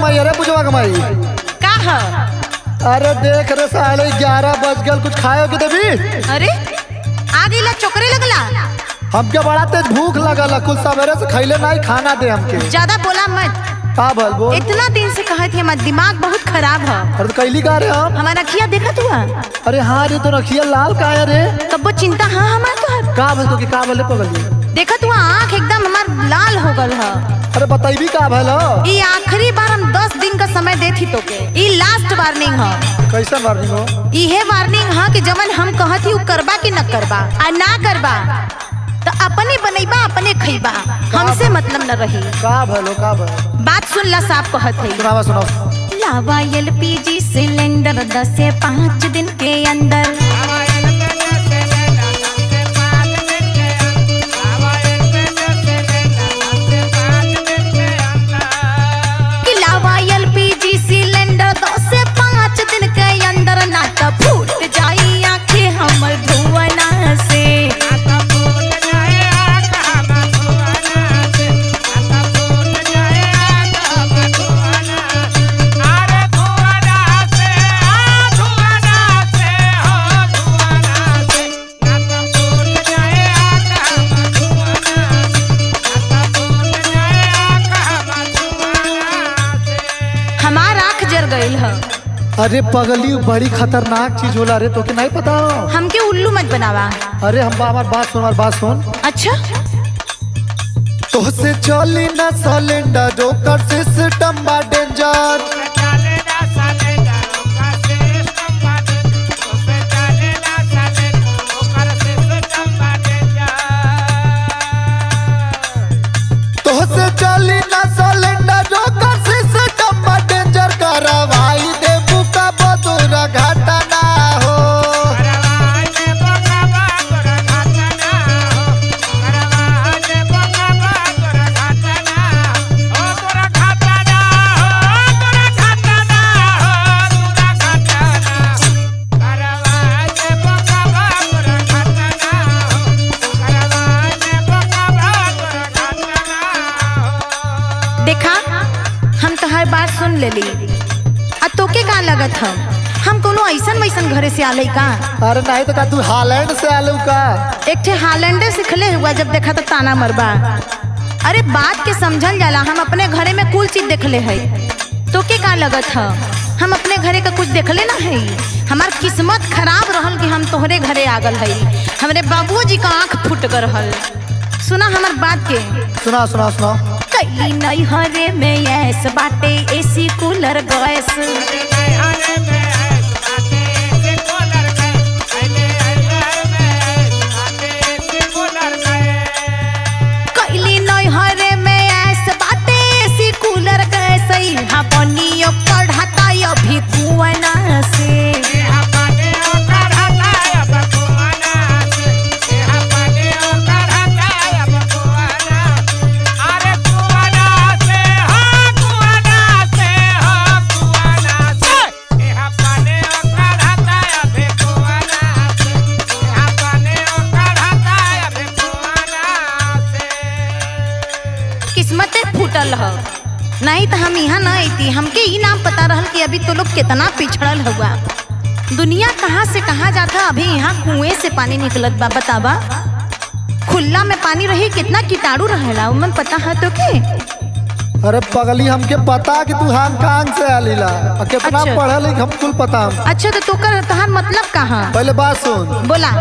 कमाई, अरे बुझवा कमाई का है? अरे देख रे 11:30 बज गल, कुछ खाए के देवी? अरे आगे ला चोकरे लगला। हमके बड़ा तेज भूख लगल, कुछ सवेरे से खैले नहीं, खाना दे हमके। ज्यादा बोला मत। का बोल? इतना दिन से कहे थे हमारा दिमाग बहुत खराब है। अरे कैली का रे हम? हमारा अखिया देखा तू? अरे हाँ रे, तो रखिया लाल का है रे? तब वो चिंता हाँ हमारा तो का बोल तो का बोले पगली? देखा तू आँख एकदम हमार लाल हो गल है। अरे बताइबी का भलो? ये आखिरी बार हम 10 दिन का समय देती तो के। ये लास्ट वार्निंग है। कैसा वार्निंग हो? ये वार्निंग है कि जवन हम कहती उ करबा कि न करबा, आ ना करबा तो अपने बनैबा अपने खैबा, हमसे मतलब न रही। का भलो का भलो? बात सुन ला, साफ कहत है। सुनावा सुनाओ। लावा LPG सिलेंडर 10 से 5 दिन के अंदर। लावा LPG सिलेंडर 10 से 5 दिन के अंदर, ना तो फूट जाई आंखें हमर धुआं से। अरे पगली बड़ी खतरनाक चीज होला रे, तो के नहीं पता? हमके उल्लू मत बनावा। अरे हम हमार बात सुन। अच्छा तो से चली ना सिलेंडर, जो कर सिस्टम बा डेंजर। तो से चली ना सिलेंडर, जो कर सिस्टम बा डेंजर। करवाई दे बुका बदुरा घाटा ना हो। देखा, हम तो हर बात सुन लेली। आ तोके का लगत हम कोनो ऐसन वैसन घरे से आले का? अरे नहीं तो का तू हालैंड से आलू का? एक ठे हालैंडे सिखले हुआ, जब देखा तो ताना मरबा। अरे बात के समझल जाला, हम अपने घरे में कुल चीज देखले है। तोके का लगत हम अपने घरे का कुछ देखले ना है? हमार किस्मत खराब रहल कि हम तोहरे घरे आगल है। हमरे बाबूजी का आँख फूट कर रहल। सुना हमार बात के। सुना सुना सुना। कई नई हरे में ऐस बाटे, एसी कूलर गैस। कैली नई हरे में ऐस बाटे, एसी कूलर गैस। यहाँ बनियो पढ़ाता अभी कुआं से। किस्मते फूटल है, नहीं तो हम यहाँ ना आती। हमके ये नाम पता रहल कि अभी तो लोग कितना पिछड़ल हुआ। दुनिया कहाँ से कहाँ जाता, अभी यहाँ कुएं से पानी निकलत बा। बतावा, खुला में पानी रही कितना कीटाणु रहेला, उमन पता है तो के? अरे पगली हमके पता कि तू हांगकांग से आलीला, कितना अच्छा। पढ़ा लिख हम कुल पता हम। अच्छा तो तोकर तोहार मतलब कहाँ? पहले बात सुन। बोला।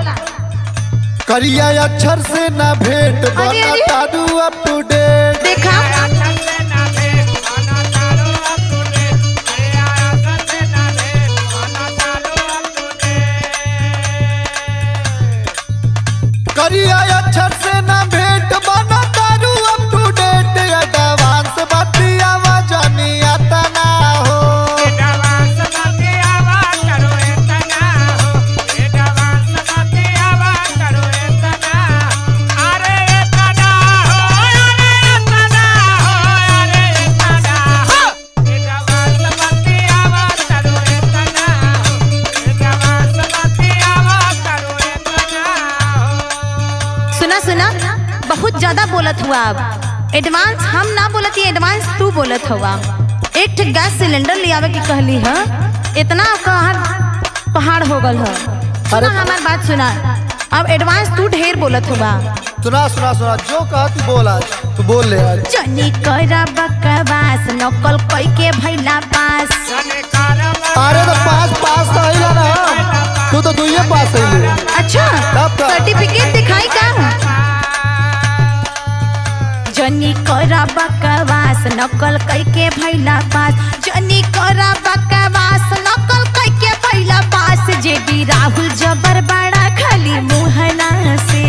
करिया अक्षर से ना भेंट, अरे, अरे। बता दू अप टू डेट। देखा, करिया अक्षर से ना भेंट, बना तारू अप टू डेट। एडवांस बतियावा जानी आता ना हो। बहुत ज्यादा बोलत हुआ। अब एडवांस हम ना बोलती, एडवांस तू बोलत हुआ। एक ठे गैस सिलेंडर ले आवे की कहली है, इतना कहर पहाड़ हो गल है। सुना हमार बात सुना, अब एडवांस तू ढेर बोलत होगा। सुना सुना सुना, जो कहा तू बोल, आज तू बोल ले आज। जनी करा बकवास, नकल कई के भैला पास। अरे तो पास तो आइला ना, तू तो दुइये पास आइले। अच्छा, तब का? सर्टिफिकेट दिखाई का? जनी करा बकवास, नकल कई के भैला पास। जनी करा बकवास, नकल कई के भैला पास। जे भी राहुल जबर बड़ा खाली मुहना से।